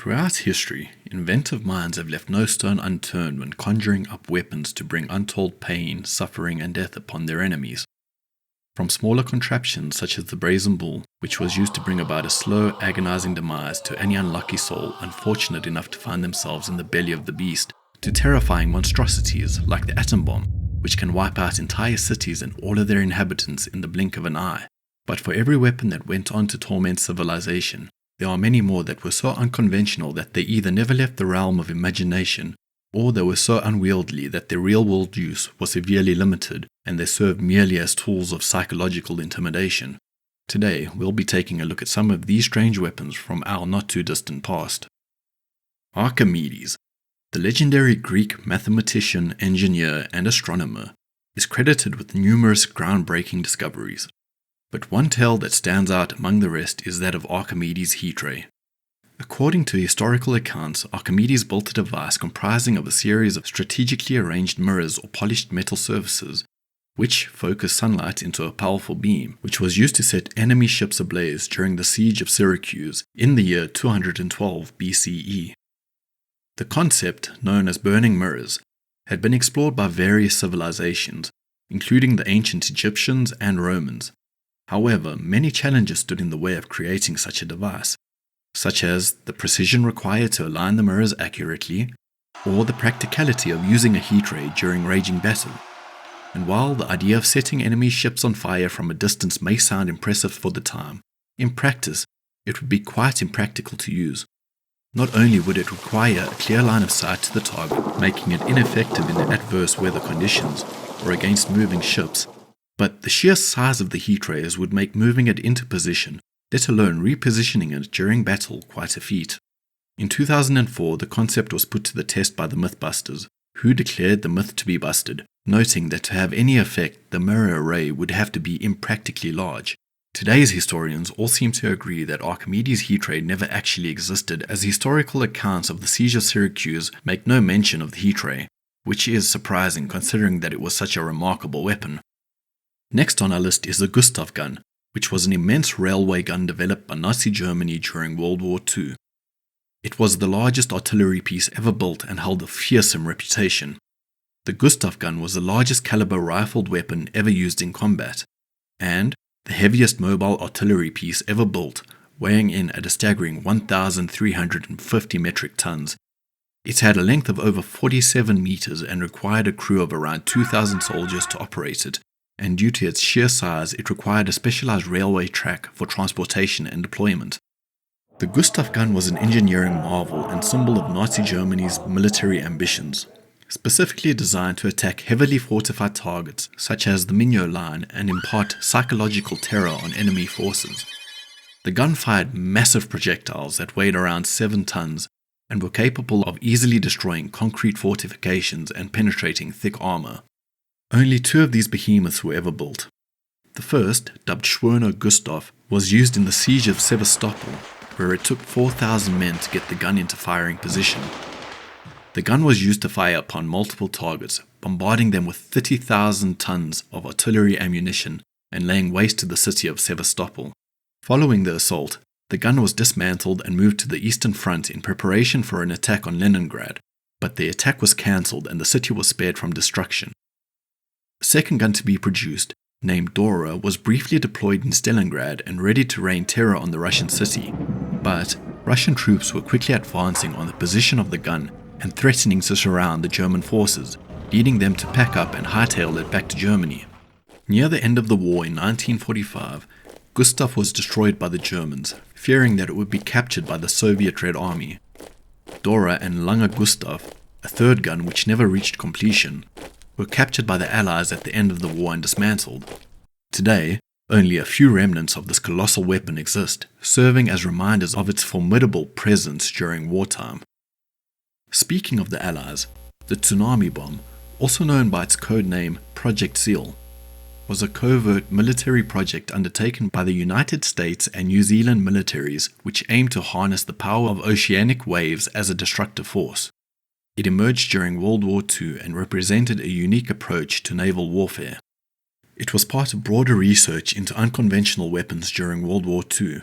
Throughout history, inventive minds have left no stone unturned when conjuring up weapons to bring untold pain, suffering, and death upon their enemies. From smaller contraptions such as the brazen bull, which was used to bring about a slow, agonizing demise to any unlucky soul unfortunate enough to find themselves in the belly of the beast, to terrifying monstrosities like the atom bomb, which can wipe out entire cities and all of their inhabitants in the blink of an eye. But for every weapon that went on to torment civilization, there are many more that were so unconventional that they either never left the realm of imagination, or they were so unwieldy that their real-world use was severely limited and they served merely as tools of psychological intimidation. Today, we'll be taking a look at some of these strange weapons from our not-too-distant past. Archimedes, the legendary Greek mathematician, engineer, and astronomer, is credited with numerous groundbreaking discoveries. But one tale that stands out among the rest is that of Archimedes' heat ray. According to historical accounts, Archimedes built a device comprising of a series of strategically arranged mirrors or polished metal surfaces, which focused sunlight into a powerful beam, which was used to set enemy ships ablaze during the siege of Syracuse in the year 212 BCE. The concept, known as burning mirrors, had been explored by various civilizations, including the ancient Egyptians and Romans. However, many challenges stood in the way of creating such a device, such as the precision required to align the mirrors accurately, or the practicality of using a heat ray during raging battle. And while the idea of setting enemy ships on fire from a distance may sound impressive for the time, in practice, it would be quite impractical to use. Not only would it require a clear line of sight to the target, making it ineffective in adverse weather conditions or against moving ships, but the sheer size of the heat rays would make moving it into position, let alone repositioning it during battle, quite a feat. In 2004, the concept was put to the test by the Mythbusters, who declared the myth to be busted, noting that to have any effect, the mirror array would have to be impractically large. Today's historians all seem to agree that Archimedes' heat ray never actually existed, as historical accounts of the siege of Syracuse make no mention of the heat ray, which is surprising considering that it was such a remarkable weapon. Next on our list is the Gustav gun, which was an immense railway gun developed by Nazi Germany during World War II. It was the largest artillery piece ever built and held a fearsome reputation. The Gustav gun was the largest caliber rifled weapon ever used in combat, and the heaviest mobile artillery piece ever built, weighing in at a staggering 1,350 metric tons. It had a length of over 47 meters and required a crew of around 2,000 soldiers to operate it, and due to its sheer size, it required a specialized railway track for transportation and deployment. The Gustav gun was an engineering marvel and symbol of Nazi Germany's military ambitions, specifically designed to attack heavily fortified targets such as the Minho Line and impart psychological terror on enemy forces. The gun fired massive projectiles that weighed around 7 tons and were capable of easily destroying concrete fortifications and penetrating thick armor. Only 2 of these behemoths were ever built. The first, dubbed Schwerner Gustav, was used in the siege of Sevastopol, where it took 4,000 men to get the gun into firing position. The gun was used to fire upon multiple targets, bombarding them with 30,000 tons of artillery ammunition and laying waste to the city of Sevastopol. Following the assault, the gun was dismantled and moved to the Eastern Front in preparation for an attack on Leningrad, but the attack was cancelled and the city was spared from destruction. The second gun to be produced, named Dora, was briefly deployed in Stalingrad and ready to rain terror on the Russian city, but Russian troops were quickly advancing on the position of the gun and threatening to surround the German forces, leading them to pack up and hightail it back to Germany. Near the end of the war in 1945, Gustav was destroyed by the Germans, fearing that it would be captured by the Soviet Red Army. Dora and Lange Gustav, a third gun which never reached completion, were captured by the Allies at the end of the war and dismantled. Today, only a few remnants of this colossal weapon exist, serving as reminders of its formidable presence during wartime. Speaking of the Allies, the Tsunami Bomb, also known by its code name Project Seal, was a covert military project undertaken by the United States and New Zealand militaries which aimed to harness the power of oceanic waves as a destructive force. It emerged during World War II and represented a unique approach to naval warfare. It was part of broader research into unconventional weapons during World War II.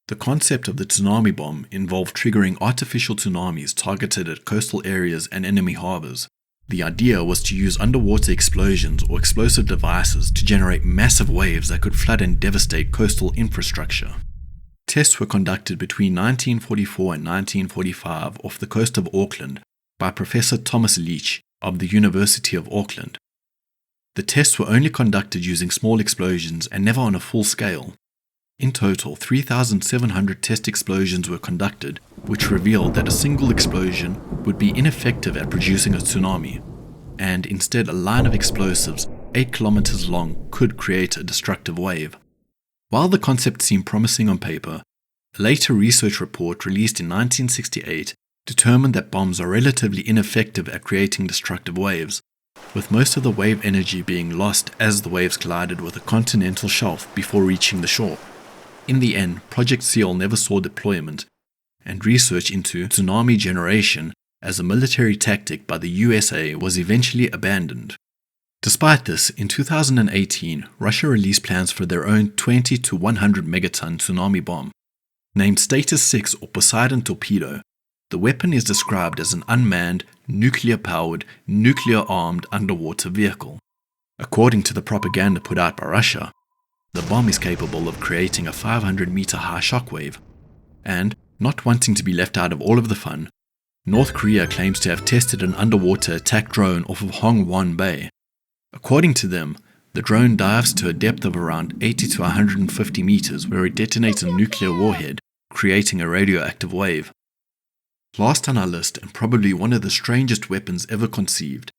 The concept of the tsunami bomb involved triggering artificial tsunamis targeted at coastal areas and enemy harbors. The idea was to use underwater explosions or explosive devices to generate massive waves that could flood and devastate coastal infrastructure. Tests were conducted between 1944 and 1945 off the coast of Auckland by Professor Thomas Leach of the University of Auckland. The tests were only conducted using small explosions and never on a full scale. In total, 3,700 test explosions were conducted, which revealed that a single explosion would be ineffective at producing a tsunami, and instead a line of explosives 8 kilometers long could create a destructive wave. While the concept seemed promising on paper, a later research report released in 1968 determined that bombs are relatively ineffective at creating destructive waves, with most of the wave energy being lost as the waves collided with a continental shelf before reaching the shore. In the end, Project SEAL never saw deployment, and research into tsunami generation as a military tactic by the USA was eventually abandoned. Despite this, in 2018, Russia released plans for their own 20 to 100 megaton tsunami bomb. Named Status 6 or Poseidon Torpedo, the weapon is described as an unmanned, nuclear-powered, nuclear-armed underwater vehicle. According to the propaganda put out by Russia, the bomb is capable of creating a 500-meter high shockwave. And, not wanting to be left out of all of the fun, North Korea claims to have tested an underwater attack drone off of Hongwon Bay. According to them, the drone dives to a depth of around 80 to 150 meters where it detonates a nuclear warhead, creating a radioactive wave. Last on our list, and probably one of the strangest weapons ever conceived,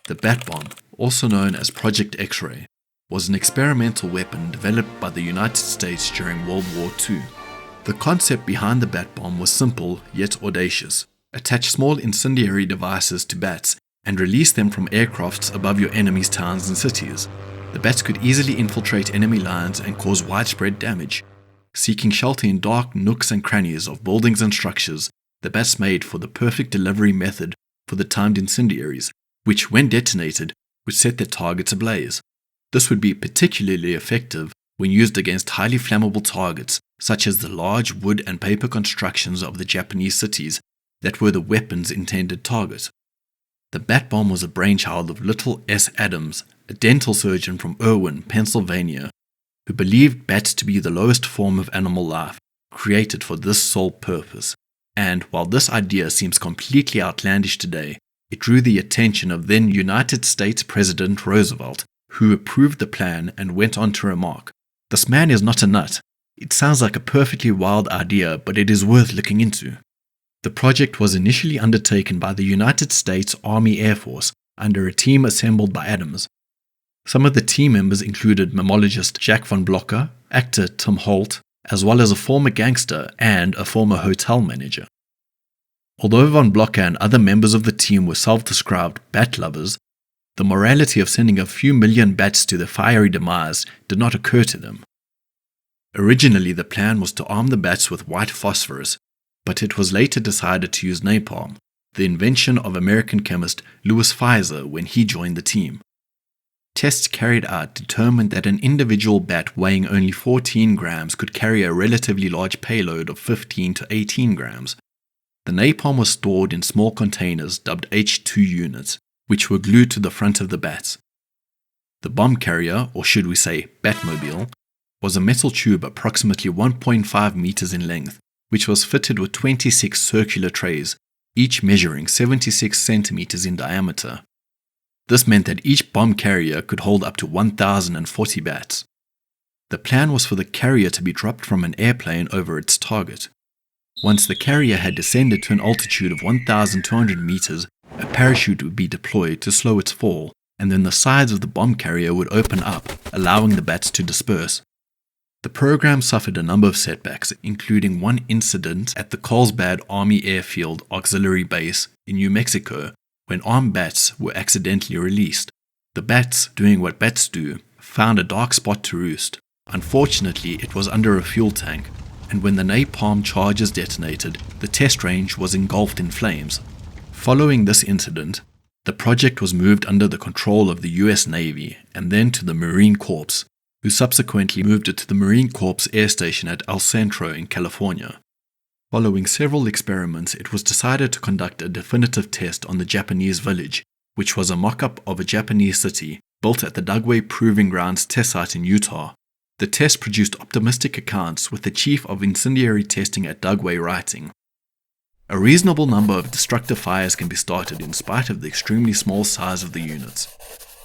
the Bat Bomb, also known as Project X-Ray, was an experimental weapon developed by the United States during World War II. The concept behind the Bat Bomb was simple yet audacious. Attach small incendiary devices to bats and release them from aircrafts above your enemy's towns and cities. The bats could easily infiltrate enemy lines and cause widespread damage. Seeking shelter in dark nooks and crannies of buildings and structures, the bats made for the perfect delivery method for the timed incendiaries, which, when detonated, would set their targets ablaze. This would be particularly effective when used against highly flammable targets, such as the large wood and paper constructions of the Japanese cities that were the weapon's intended target. The Bat Bomb was a brainchild of Little S. Adams, a dental surgeon from Irwin, Pennsylvania, who believed bats to be the lowest form of animal life, created for this sole purpose. And while this idea seems completely outlandish today, it drew the attention of then United States President Roosevelt, who approved the plan and went on to remark, "This man is not a nut. It sounds like a perfectly wild idea, but it is worth looking into." The project was initially undertaken by the United States Army Air Force under a team assembled by Adams. Some of the team members included mammologist Jack von Blocker, actor Tim Holt, as well as a former gangster and a former hotel manager. Although von Blocker and other members of the team were self-described bat lovers, the morality of sending a few million bats to their fiery demise did not occur to them. Originally, the plan was to arm the bats with white phosphorus, but it was later decided to use napalm, the invention of American chemist Louis Pfizer when he joined the team. Tests carried out determined that an individual bat weighing only 14 grams could carry a relatively large payload of 15 to 18 grams. The napalm was stored in small containers dubbed H2 units, which were glued to the front of the bats. The bomb carrier, or should we say Batmobile, was a metal tube approximately 1.5 meters in length, which was fitted with 26 circular trays, each measuring 76 centimeters in diameter. This meant that each bomb carrier could hold up to 1,040 bats. The plan was for the carrier to be dropped from an airplane over its target. Once the carrier had descended to an altitude of 1,200 meters, a parachute would be deployed to slow its fall, and then the sides of the bomb carrier would open up, allowing the bats to disperse. The program suffered a number of setbacks, including one incident at the Carlsbad Army Airfield Auxiliary Base in New Mexico, when armed bats were accidentally released. The bats, doing what bats do, found a dark spot to roost. Unfortunately, it was under a fuel tank, and when the napalm charges detonated, the test range was engulfed in flames. Following this incident, the project was moved under the control of the US Navy and then to the Marine Corps, who subsequently moved it to the Marine Corps Air Station at El Centro in California. Following several experiments, it was decided to conduct a definitive test on the Japanese village, which was a mock-up of a Japanese city built at the Dugway Proving Grounds test site in Utah. The test produced optimistic accounts, with the chief of incendiary testing at Dugway writing, "A reasonable number of destructive fires can be started in spite of the extremely small size of the units.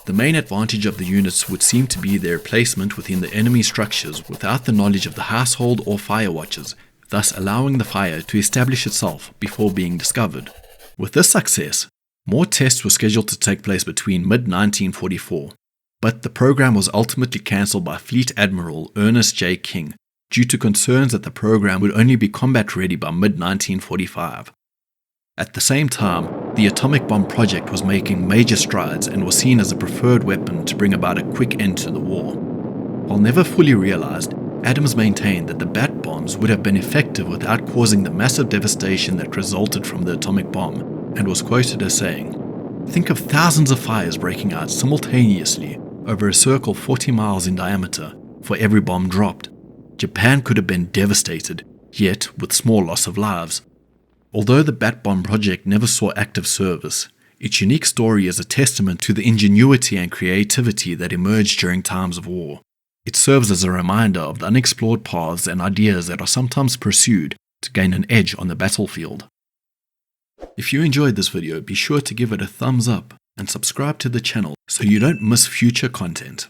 The main advantage of the units would seem to be their placement within the enemy structures without the knowledge of the household or fire watchers, thus allowing the fire to establish itself before being discovered." With this success, more tests were scheduled to take place between mid-1944, but the program was ultimately cancelled by Fleet Admiral Ernest J. King due to concerns that the program would only be combat-ready by mid-1945. At the same time, the atomic bomb project was making major strides and was seen as a preferred weapon to bring about a quick end to the war. While never fully realized, Adams maintained that the bat bombs would have been effective without causing the massive devastation that resulted from the atomic bomb, and was quoted as saying, "Think of thousands of fires breaking out simultaneously over a circle 40 miles in diameter for every bomb dropped. Japan could have been devastated, yet with small loss of lives." Although the Bat Bomb project never saw active service, its unique story is a testament to the ingenuity and creativity that emerged during times of war. It serves as a reminder of the unexplored paths and ideas that are sometimes pursued to gain an edge on the battlefield. If you enjoyed this video, be sure to give it a thumbs up and subscribe to the channel so you don't miss future content.